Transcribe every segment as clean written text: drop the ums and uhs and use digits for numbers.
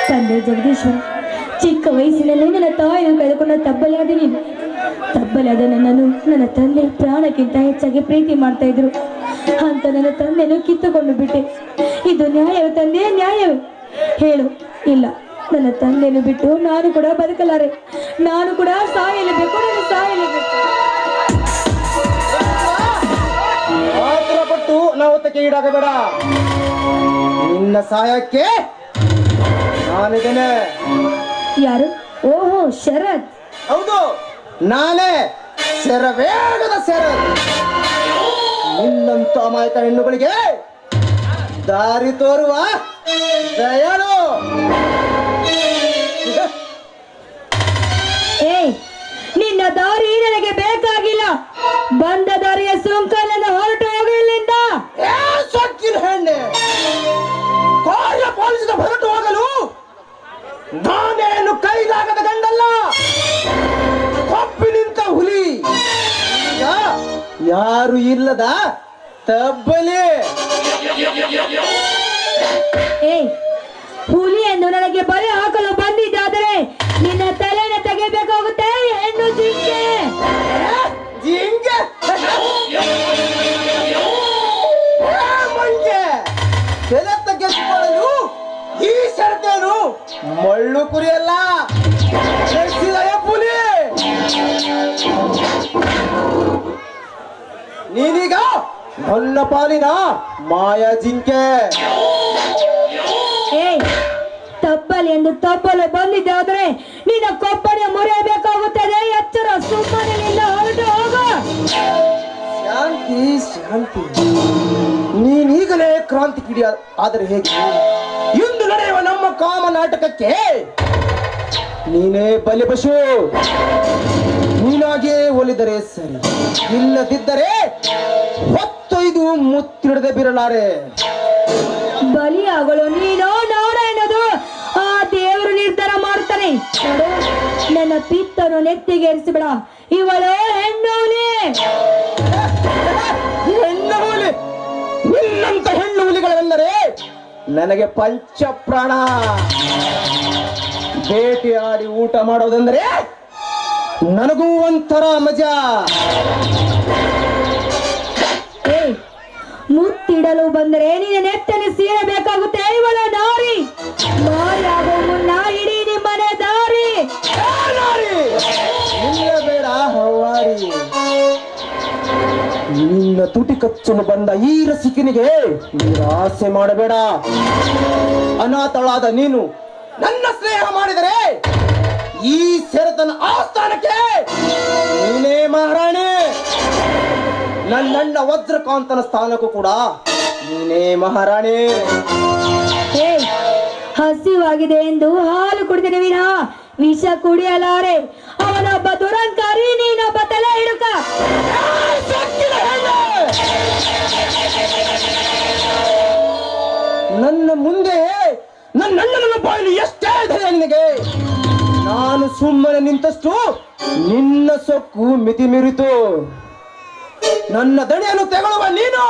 ತಂದೆ ಜಗದೀಶ್ವರ, ಚಿಕ್ಕ ವಯಸ್ಸಿನಲ್ಲಿ ನನ್ನ ತಾಯಿಯನ್ನು ಕಳೆದುಕೊಂಡ ತಬ್ಬಲಾದ ನೀನು. ತಬ್ಬಲಾದ ನನ್ನನ್ನು ನನ್ನ ತಂದೆ ಪ್ರಾಣಕ್ಕಿಂತ ಹೆಚ್ಚಾಗಿ ಪ್ರೀತಿ ಮಾಡ್ತಾ ಇದ್ರು. ಅಂತ ನನ್ನ ತಂದೆಯನ್ನು ಕಿತ್ತುಕೊಂಡು ಬಿಟ್ಟೆ. ಇದು ನ್ಯಾಯವೇ ತಂದೆ, ನ್ಯಾಯವೇ? ಹೇಳು. ಇಲ್ಲ, ನನ್ನ ತಂದೆಯನ್ನು ಬಿಟ್ಟು ನಾನು ಕೂಡ ಬದುಕಲಾರೆ. ನಾನು ಕೂಡ ಸಾಯಲೇಬೇಕು, ನಾನು ಸಾಯಲೇಬೇಕು. ಪಟ್ಟು ಅನಾಹುತಕ್ಕೆ ಈಡಾಗಬೇಡ. ನಿನ್ನ ಸಹಾಯಕ್ಕೆ ನಾನಿದ್ದೇನೆ. ಯಾರು? ಓಹೋ, ಶರತ್. ಹೌದು, ನಾನೇ ಶರವೇಗದ ಶರತ್. ನಿನ್ನಂತ ಅಮಾಯಕ ಹೆಣ್ಣುಗಳಿಗೆ ದಾರಿ ತೋರುವ ದಯಾಳು. ನಿನ್ನ ದಾರಿ ನನಗೆ ಬೇಕಾಗಿಲ್ಲ. ಬಂದ ದಾರಿಯ ಸುಂಕಲನ್ನು ಹೊರಟು ಹೋಗಲಿಂದ. ಸೊಕ್ಕಿನ ಹೆಣ್ಣೆ, ಕಾರ್ಯ ಪಾಲಿಸಿದ ಹೊರಟು ಹೋಗಲು ನಾನೇನು ಕೈಲಾಗದ ಗಂಡಲ್ಲ, ಕೊಪ್ಪಿ ನಿಂತ ಹುಲಿ. ಯಾರು ಇಲ್ಲದ ತಬ್ಬಲಿ. ಹುಲಿಯನ್ನು ನನಗೆ ಬಲೆ ಹಾಕಲು ಬಂದಿದ್ದಾದರೆ ನಿನ್ನ ತಲೆಯನ್ನು ತೆಗೆಯಬೇಕಾಗುತ್ತೆ. ಹೆಣ್ಣು ಜಿಂಕೆ. ಜಿಂಕೆ ಮಂಗೆ ತಲೆ ತೆಗೆದುಕೊಳ್ಳಲು ಈ ಶರತ್ತೇನು ಮಳ್ಳು ಕುರಿಯಲ್ಲ, ಪುಲಿ. ನೀನೀಗ ನನ್ನ ಪಾಲಿನ ಮಾಯಾ ಜಿಂಕೆ. ತಬ್ಬಲಿ ಎಂದು ತಬ್ಬಲು ಬಂದಿದ್ದಾದ್ರೆ ನಿನ್ನ ಕೊಬ್ಬರಿ ಮುರಿಯಬೇಕಾಗುತ್ತದೆ. ಎಚ್ಚರ, ಸುಮ್ಮನೆಯಿಂದ ಹೊರಟು ಹೋಗು. ಶಾಂತಿ ಶಾಂತಿ, ನೀನೀಗಲೇ ಕ್ರಾಂತಿ ಕಿಡಿ. ಆದರೆ ಹೇಗೆ? ಇಂದು ನಡೆಯುವ ನಮ್ಮ ಕಾಮ ನಾಟಕಕ್ಕೆ ನೀನೇ ಬಲಿಪಶು. ನೀನಾಗಿಯೇ ಒಲಿದರೆ ಸರಿ, ಇಲ್ಲದಿದ್ದರೆ ಹೊತ್ತೊಯ್ದು ಮುತ್ತಿಡದೆ ಬಿರಲಾರೆ. ಬಲಿಯಾಗಲು ನೀನೋ ನಾರಾಯಣದು ಆ ದೇವರು ನಿರ್ಧಾರ ಮಾಡ್ತಾನೆ. ನನ್ನ ಪಿತ್ತನು ನೆತ್ತಿಗೇರಿಸಿಬಿಡ. ಇವಳು ಹೆಣ್ಣು ಹುಲಿ. ಹೆಣ್ಣು ಹುಲಿ? ನಿನ್ನಂತ ಹೆಣ್ಣು ಹುಲಿಗಳೆಂದರೆ ನನಗೆ ಪಂಚ ಪ್ರಾಣ. ಬೇಟೆಯಾಡಿ ಊಟ ಮಾಡೋದಂದ್ರೆ ನನಗೂ ಒಂಥರ ಮಜಾ. ಮುತ್ತಿಡಲು ಬಂದರೆ ನಿನ್ನ ನೆತ್ತಲ್ಲಿ ಸೀರಬೇಕಾಗುತ್ತೆ. ಇವಳು ನಾರಿ. ನಾರಿ ಆಗೋ ಮುನ್ನ ಇಡೀ ನಿಮ್ಮನೆ ದಾರಿ. ಬೇಡ ಹವಾರಿ. ನಿನ್ನ ತುಟಿ ಕಚ್ಚಲು ಬಂದ ಈ ರಸಿಕನಿಗೆ ನಿರಾಸೆ ಮಾಡಬೇಡ. ಅನಾಥಳಾದ ನೀನು ನನ್ನ ಸ್ನೇಹ ಮಾಡಿದರೆ ಈ ಶರತನ ಆಸ್ಥಾನಕ್ಕೆ ನೀನೇ ಮಹಾರಾಣಿ. ನನ್ನಣ್ಣ ವಜ್ರಕಾಂತನ ಸ್ಥಾನಕ್ಕೂ ಕೂಡ ನೀನೇ ಮಹಾರಾಣಿ. ಹಸಿವಾಗಿದೆ ಎಂದು ಹಾಲು ಕುಡಿದಿನ ವಿನಃ ವಿಷ ಕುಡಿಯಲಾರೆ. ಅವನೊಬ್ಬ ದುರಂಕಾರಿ, ನೀನೊಬ್ಬ ತಲೆ ಹಿಡುಕ. ನನ್ನ ಮುಂದೆ ನನ್ನಣ್ಣನ ಬಾಯಲ್ಲಿ ಎಷ್ಟೇ ಧೈರ್ಯ ನಿನಗೆ? ನಾನು ಸುಮ್ಮನೆ ನಿಂತಷ್ಟು ನಿನ್ನ ಸೊಕ್ಕು ಮಿತಿ ಮೀರಿತು. ನನ್ನ ದಣಿಯನ್ನು ತೆಗೊಳ್ಳುವ ನೀನು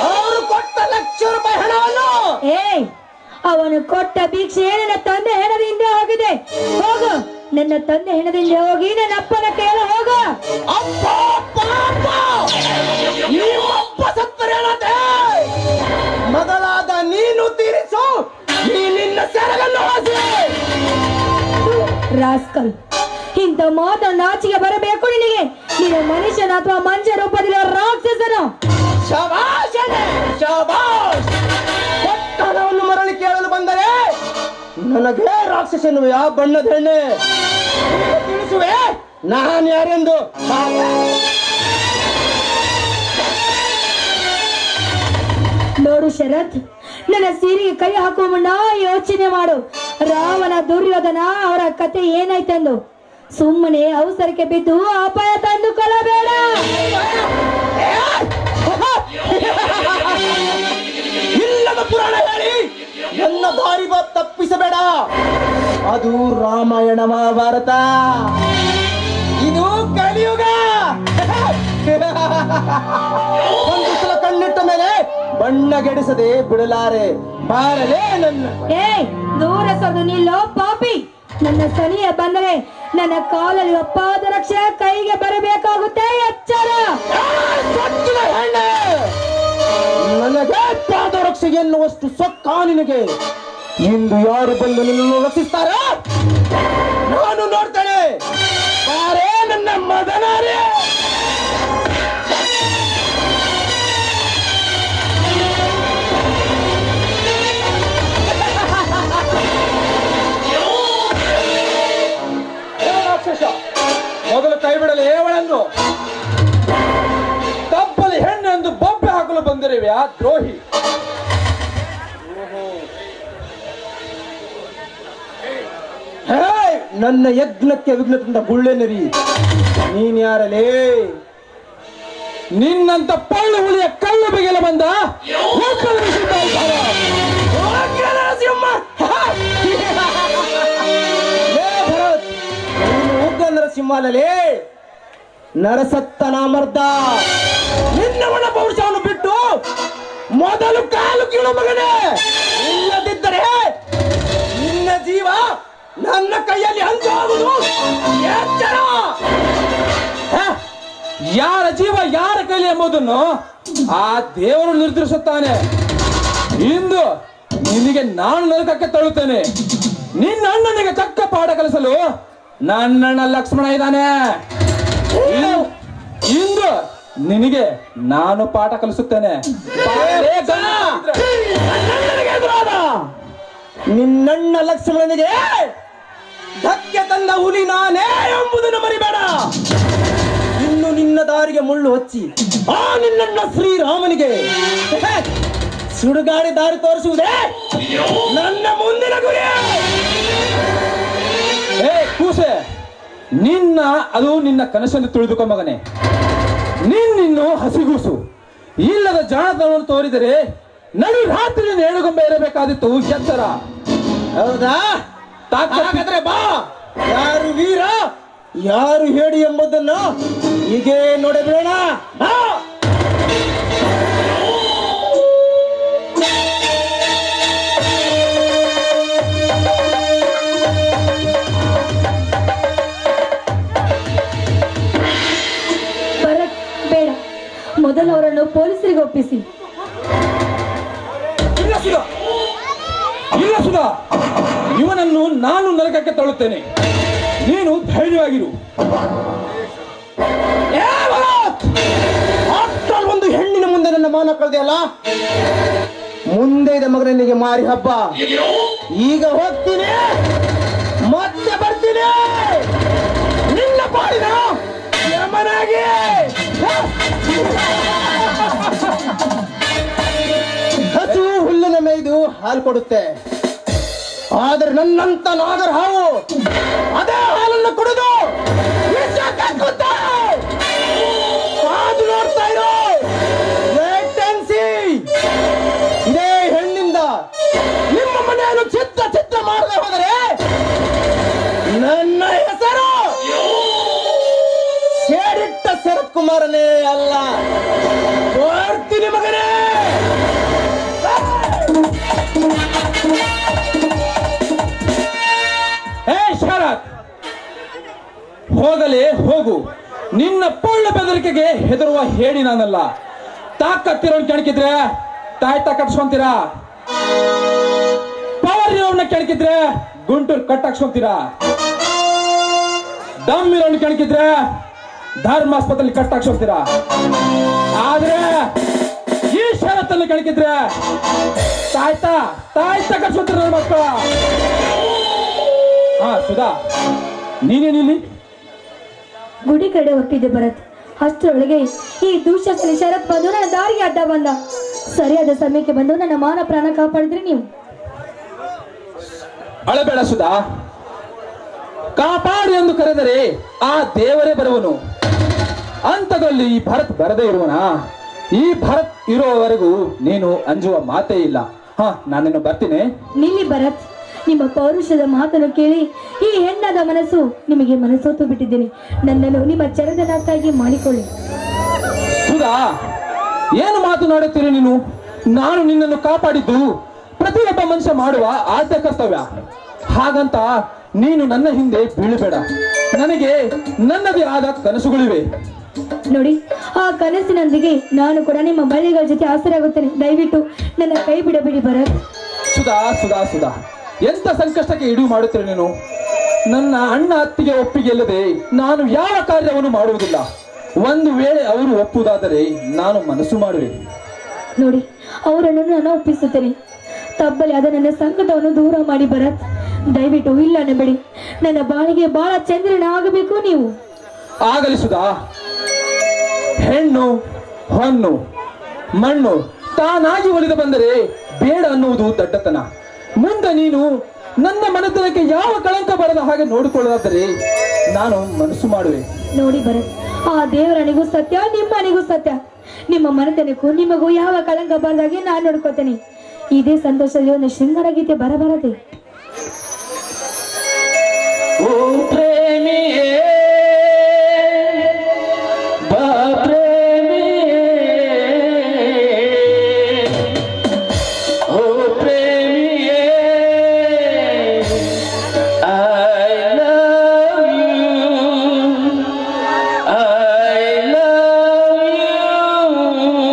ಅವರು ಕೊಟ್ಟ ₹1,00,000 ಹಣವನ್ನು. ಅವನು ಕೊಟ್ಟ ಭಿಕ್ಷೆ ನನ್ನ ತಂದೆ ಹೆಣದಿಂದ ಹೋಗಿದೆ. ಹೋಗು, ನನ್ನ ತಂದೆ ಹೆಣದಿಂದ ಹೋಗಿ ನನ್ನ ಅಪ್ಪನ ಕೇಳ ಹೋಗು. ಅಪ್ಪ ನಿಮ್ಮಪ್ಪ ಸತ್ತರೇನತೆ? ಮಗಳಾದ ನೀನು ತೀರಿಸು ನಿನ್ನ ಸೆರಗನ್ನು ಹಾಸಿ. ರಾಸ್ಕಲ್, ಇಂಥ ಮಾತು ನಾಚಿಗೆ ಬರಬೇಕು ನಿನಗೆ. ನೀನು ಮನುಷ್ಯನ ಅಥವಾ ಮಂಚ ರೂಪದಲ್ಲಿ ರಾಕ್ಷಸನು. ಶಬಾಷ್. ಕೊಟ್ಟ ಹಣವನ್ನು ಮರಳಿ ಕೇಳಲು ಬಂದರೆ ನನಗೆ ರಾಕ್ಷಸನು ಯಾವ ಬಣ್ಣದ ಹೆಣ್ಣೆ ತಿಳಿಸುವೆ ನಾನು ಯಾರೆಂದು. ನೋಡು ಶರತ್, ನನ್ನ ಸೀರೆಗೆ ಕೈ ಹಾಕುವ ಮುನ್ನ ಯೋಚನೆ ಮಾಡು. ರಾವಣ ದುರ್ಯೋಧನ ಅವರ ಕತೆ ಏನಾಯ್ತೆಂದು. ಸುಮ್ಮನೆ ಅವಸರಕ್ಕೆ ಬಿದ್ದು ಅಪಾಯ ತಂದುಕೊಳ್ಳಬೇಡ. ಇಲ್ಲದ ಪುರಾಣ ಹೇಳಿ ನನ್ನ ದಾರಿ ತಪ್ಪಿಸಬೇಡ. ಅದು ರಾಮಾಯಣ ಮಹಾಭಾರತ, ಇದು ಕಲಿಯುಗ. ಒಂದು ಸಲ ಕಣ್ಣಿಟ್ಟ ಮೇಲೆ ಬಣ್ಣಗೆಡಿಸದೆ ಬಿಡಲಾರೆ. ಬಾರಲೇ ನನ್ನ. ದೂರ ಸೋದು ನಿಲ್ಲೋ ಪಾಪಿ. ನನ್ನ ಸನಿಯ ಬಂದರೆ ನನ್ನ ಕಾಲಲ್ಲಿ ಪಾದರಕ್ಷೆ ಕೈಗೆ ಬರಬೇಕಾಗುತ್ತೆ, ಎಚ್ಚರ. ನನಗೆ ಪಾದರಕ್ಷೆ ಎನ್ನುವಷ್ಟು ಸೊಕ್ಕ ನಿನಗೆ. ಇಂದು ಯಾರು ಬಂದು ನಿನ್ನನ್ನು ರಕ್ಷಿಸ್ತಾರ ನಾನು ನೋಡ್ತೇನೆ. ಬಾರೇ ನನ್ನ ಮದನಾರೇ. ಮೊದಲು ಕೈ ಬಿಡಲಿ ಅವಳನ್ನು. ತಪ್ಪಲಿ ಹೆಣ್ಣೆಂದು ಬೊಬ್ಬೆ ಹಾಕಲು ಬಂದಿರುವೆಯಾ ದ್ರೋಹಿ? ನನ್ನ ಯಜ್ಞಕ್ಕೆ ವಿಘ್ನದಿಂದ ಗುಳ್ಳೆನರಿ. ನೀನ್ ಯಾರಲೇ? ನಿನ್ನಂತ ಪಳ್ಳು ಹುಳಿಯ ಕಳ್ಳು ಬಿಗಿಲ ಬಂದ ಉಗ್ರ ನರಸಿಂಹಲೇ. ನರಸತ್ತ ನಾಮರ್ದ. ನಿನ್ನವನ ಪೌರುಷವನ್ನು ಬಿಟ್ಟು ಮೊದಲು ಕಾಲು ಕೀಳು ಮಗನೇ. ಇಲ್ಲದಿದ್ದರೆ ನಿನ್ನ ಜೀವ ನನ್ನ ಕೈಯಲ್ಲಿ ಹಂಚುವುದು. ಎಚ್ಚರ. ಯಾರ ಜೀವ ಯಾರ ಕೈಲಿ ಎಂಬುದನ್ನು ಆ ದೇವರು ನಿರ್ಧರಿಸುತ್ತಾನೆ. ಇಂದು ನಿನಗೆ ನಾನು ನರಕಕ್ಕೆ ತಳ್ಳುತ್ತೇನೆ. ನಿನ್ನ ಅಣ್ಣನಿಗೆ ತಕ್ಕ ಪಾಠ ಕಲಿಸಲು ನನ್ನಣ್ಣ ಲಕ್ಷ್ಮಣ ಇದ್ದಾನೆ. ಇಂದು ನಿನಗೆ ನಾನು ಪಾಠ ಕಲಿಸುತ್ತೇನೆ. ನಿನ್ನಣ್ಣ ಲಕ್ಷ್ಮಣನಿಗೆ ಧಕ್ಕೆ ತಂದ ಹುಲಿ ನಾನೇ ಎಂಬುದನ್ನು ಮರಿಬೇಡ. ಇನ್ನು ನಿನ್ನ ದಾರಿಗೆ ಮುಳ್ಳು ಹಚ್ಚಿ ಆ ನಿನ್ನಣ್ಣ ಶ್ರೀರಾಮನಿಗೆ ಸುಡುಗಾಡಿ ದಾರಿ ತೋರಿಸುವುದೇ ನನ್ನ ಮುಂದಿನ ಗುರಿ. ಕೂಸೆ, ಅದು ನಿನ್ನ ಕನಸನ್ನು ತಿಳಿದುಕೊ ಮಗನೇ. ನಿನ್ನು ಹಸಿಗೂಸು. ಇಲ್ಲದ ಜಾಣತನವನ್ನು ತೋರಿದರೆ ನಡು ರಾತ್ರಿ ನೇಣುಗೊಂಬೆ ಇರಬೇಕಾದಿತ್ತು. ಎಚ್ಚರ. ಹೌದಾ? ಹಾಗಾದ್ರೆ ಬಾ. ಯಾರು ವೀರ ಯಾರು ಹೇಳಿ ಎಂಬುದನ್ನು ಹೀಗೆ ನೋಡಬೇಡ. ಬಾ. ಬೇಡ, ಮೊದಲು ಅವರನ್ನು ಪೊಲೀಸರಿಗೆ ಒಪ್ಪಿಸಿ. ಇಲ್ಲ ಸುಧಾ, ಇವನನ್ನು ನಾನು ನರಕಕ್ಕೆ ತಳ್ಳುತ್ತೇನೆ. ನೀನು ಧೈರ್ಯವಾಗಿರು. ಒಂದು ಹೆಣ್ಣಿನ ಮುಂದೆ ನನ್ನ ಮಾನ ಕಳೆದೆಯಲ್ಲ. ಮುಂದೆ ಇದೆ ಮಗನಿಗೆ ಮಾರಿ ಹಬ್ಬ. ಈಗ ಹೋಗ್ತೀನಿ, ಮತ್ತೆ ಬರ್ತೀನಿ ನಿನ್ನ ಪಾಡಿನ ಯಮನಾಗಿ. ಹಸು ಹುಲ್ಲನ್ನು ಮೇಯ್ದು ಹಾಲು ಕೊಡುತ್ತೆ, ಆದ್ರೆ ನನ್ನಂತ ನಾಗರ ಹಾವು ಅದೇ ಹಾಲನ್ನು ಕುಡಿದು ಕಾದು ನೋಡ್ತಾ ಇರೋ. ಇದೇ ಹೆಣ್ಣಿಂದ ನಿಮ್ಮ ಮನೆಯನ್ನು ಚಿತ್ರ ಮಾಡದೆ ಹೋದರೆ ನನ್ನ ಹೆಸರು ಸೇರಿಟ್ಟ ಶರತ್ ಕುಮಾರನೇ ಅಲ್ಲ. ಬರ್ತೀನಿ ಮಗನೇ. ಶರತ್, ಹೋಗಲೇ ಹೋಗು. ನಿನ್ನ ಪೊಳ್ಳ ಬೆದರಿಕೆಗೆ ಹೆದರುವ ಹೇಳಿ ನಾನಲ್ಲ. ತಾಕತ್ತಿರೋನ್ ಕೆಣಕಿದ್ರೆ ತಾಯ್ತ ಕಟ್ಸ್ಕೊಂತೀರಾ, ಪವರ್ ಇರೋನ್ನ ಕೆಣಕಿದ್ರೆ ಗುಂಟೂರು ಕಟ್ಟಾಕ್ಸ್ಕೊಂತೀರಾ, ದಮ್ ಇರೋನ್ ಕೆಣಕಿದ್ರೆ ಧರ್ಮಾಸ್ಪತ್ರೆ ಕಟ್ಟಾಕ್ಸ್ಕೊಂತೀರಾ. ಆದ್ರೆ ಈ ಷರತ್ತನ್ನು ಕೆಣಕಿದ್ರೆ ತಾಯ್ತ ಕಟ್ಸ್ಕೊಂತೀರ ನನ್ನ ಮಕ್ಕಳ. ಸುಧಾ, ನೀನೇನಿಲ್ಲಿ? ಗುಡಿ ಕಡೆ ಹೊರಟಿದ್ದೆ ಭರತ್. ಅಷ್ಟರೊಳಗೆ ಈ ದುಶ್ಶಕುನಿ ಶರತ್ ಬಂದು ನನ್ನ ದಾರಿಗೆ ಅಡ್ಡ ಬಂದ. ಸರಿಯಾದ ಸಮಯಕ್ಕೆ ಬಂದು ನನ್ನ ಮಾನ ಪ್ರಾಣ ಕಾಪಾಡಿದ್ರಿ ನೀವು. ಅಳಬೇಡ ಸುಧಾ. ಕಾಪಾಡು ಎಂದು ಕರೆದರೆ ಆ ದೇವರೇ ಬರುವನು. ಅಂತದಲ್ಲಿ ಈ ಭರತ್ ಬರದೇ ಇರುವನ? ಈ ಭರತ್ ಇರುವವರೆಗೂ ನೀನು ಅಂಜುವ ಮಾತೇ ಇಲ್ಲ. ನಾನೇನು ಬರ್ತೀನಿ. ನಿಲ್ಲಿ ಭರತ್, ನಿಮ್ಮ ಪೌರುಷದ ಮಾತನ್ನು ಕೇಳಿ ಈ ಹೆಣ್ಣಾದ ಮನಸ್ಸು ನಿಮಗೆ ಮನಸ್ಸೋತು ಬಿಟ್ಟಿದ್ದೀನಿ. ನನ್ನನ್ನು ನಿಮ್ಮ ಚರದನಾಥಾಗಿ ಮಾಡಿಕೊಳ್ಳಿ. ಸುಧಾ, ಏನು ಮಾತನಾಡುತ್ತೀರಿ ನೀನು? ನಾನು ನಿನ್ನನ್ನು ಕಾಪಾಡಿದ್ದು ಪ್ರತಿಯೊಬ್ಬ ಮನುಷ್ಯ ಮಾಡುವ ಆದ್ಯ ಕರ್ತವ್ಯ. ಹಾಗಂತ ನೀನು ನನ್ನ ಹಿಂದೆ ಬೀಳಬೇಡ. ನನಗೆ ನನ್ನದೇ ಆದ ಕನಸುಗಳಿವೆ. ನೋಡಿ, ಆ ಕನಸಿನೊಂದಿಗೆ ನಾನು ಕೂಡ ನಿಮ್ಮ ಬಳ್ಳಿಗಳ ಜೊತೆ ಆಸರಾಗುತ್ತೇನೆ. ದಯವಿಟ್ಟು ನನ್ನ ಕೈ ಬಿಡಬೇಡಿ ಭರತ್. ಸುಧಾ ಸುಧಾ ಸುಧಾ, ಎಂತ ಸಂಕಷ್ಟಕ್ಕೆ ಇಡು ಮಾಡುತ್ತೇನೆ ನೀನು. ನನ್ನ ಅಣ್ಣ ಅತ್ತಿಗೆ ಒಪ್ಪಿಗೆ ಇಲ್ಲದೆ ನಾನು ಯಾವ ಕಾರ್ಯವನ್ನು ಮಾಡುವುದಿಲ್ಲ. ಒಂದು ವೇಳೆ ಅವರು ಒಪ್ಪುವುದಾದರೆ ನಾನು ಮನಸ್ಸು ಮಾಡುವೆ. ನೋಡಿ, ಅವರನ್ನು ನಾನು ಒಪ್ಪಿಸುತ್ತೇನೆ. ತಬ್ಬಲಿ ಆದ ನನ್ನ ಸಂಕಟವನ್ನು ದೂರ ಮಾಡಿ ಭರತ್. ದಯವಿಟ್ಟು ಇಲ್ಲ ಅನ್ನಬೇಡಿ. ನನ್ನ ಬಾಳಿಗೆ ಬಹಳ ಚಂದ್ರನ ಆಗಬೇಕು ನೀವು. ಆಗಲಿ ಸುಧಾ. ಹೆಣ್ಣು ಹೊನ್ನು ಮಣ್ಣು ತಾನಾಗಿ ಒಲಿದು ಬಂದರೆ ಬೇಡ ಅನ್ನುವುದು ದಡ್ಡತನ. ಮುಂದೆ ನೀನು ನನ್ನ ಮನೆತನಕ್ಕೆ ಯಾವ ಕಳಂಕ ಬರದ ಹಾಗೆ ನೋಡಿಕೊಳ್ಳೋದಾದರೆ ನಾನು ಮನಸ್ಸು ಮಾಡುವೆ. ನೋಡಿ ಭರತ್, ಆ ದೇವರನಿಗೂ ಸತ್ಯ, ನಿಮ್ಮನಿಗೂ ಸತ್ಯ. ನಿಮ್ಮ ಮನೆತನಕ್ಕೂ ನಿಮಗೂ ಯಾವ ಕಳಂಕ ಬರದಾಗೆ ನಾನು ನೋಡ್ಕೋತೇನೆ. ಇದೇ ಸಂತೋಷದ ಒಂದು ಶೃಂಗಾರ ಗೀತೆ ಬರಬಾರದೆ. ಓ ಪ್ರೇಮಿಯೇ ಬಾ ಪ್ರೇಮಿಯೇ, ಓ ಪ್ರೇಮಿಯೇ I love you, I love you.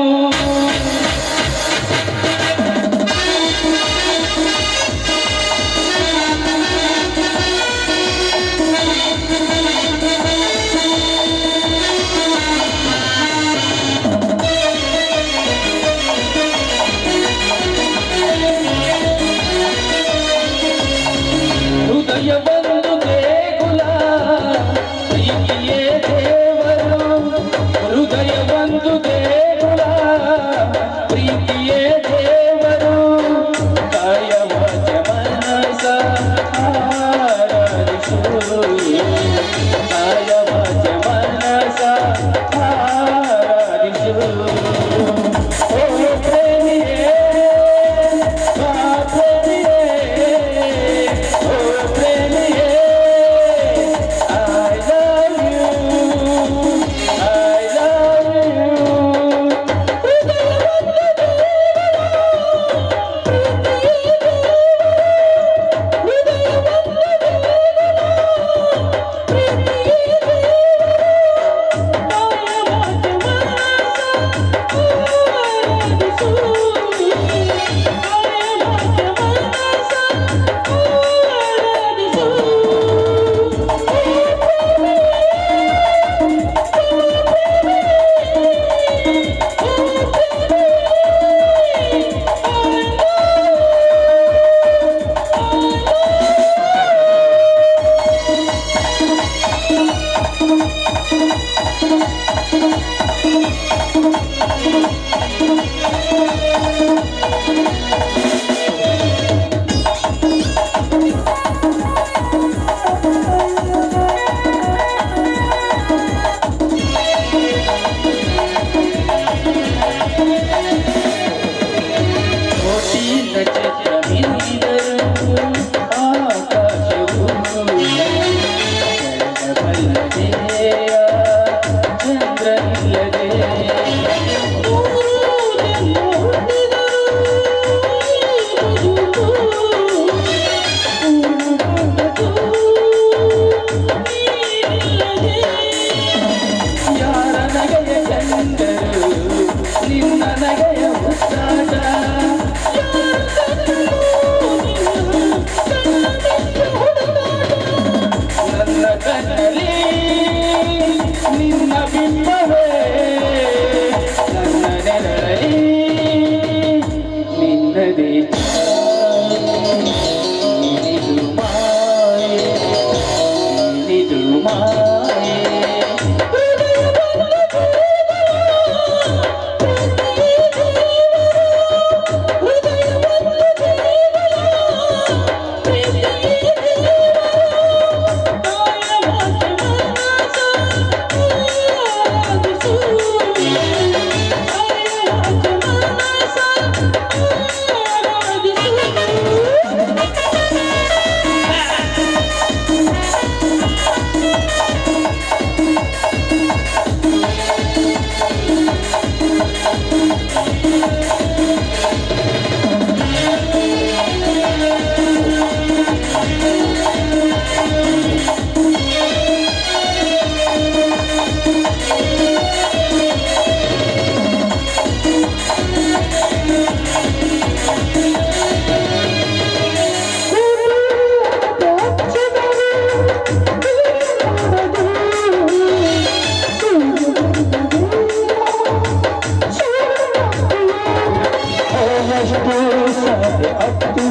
ಹತ್ತಿ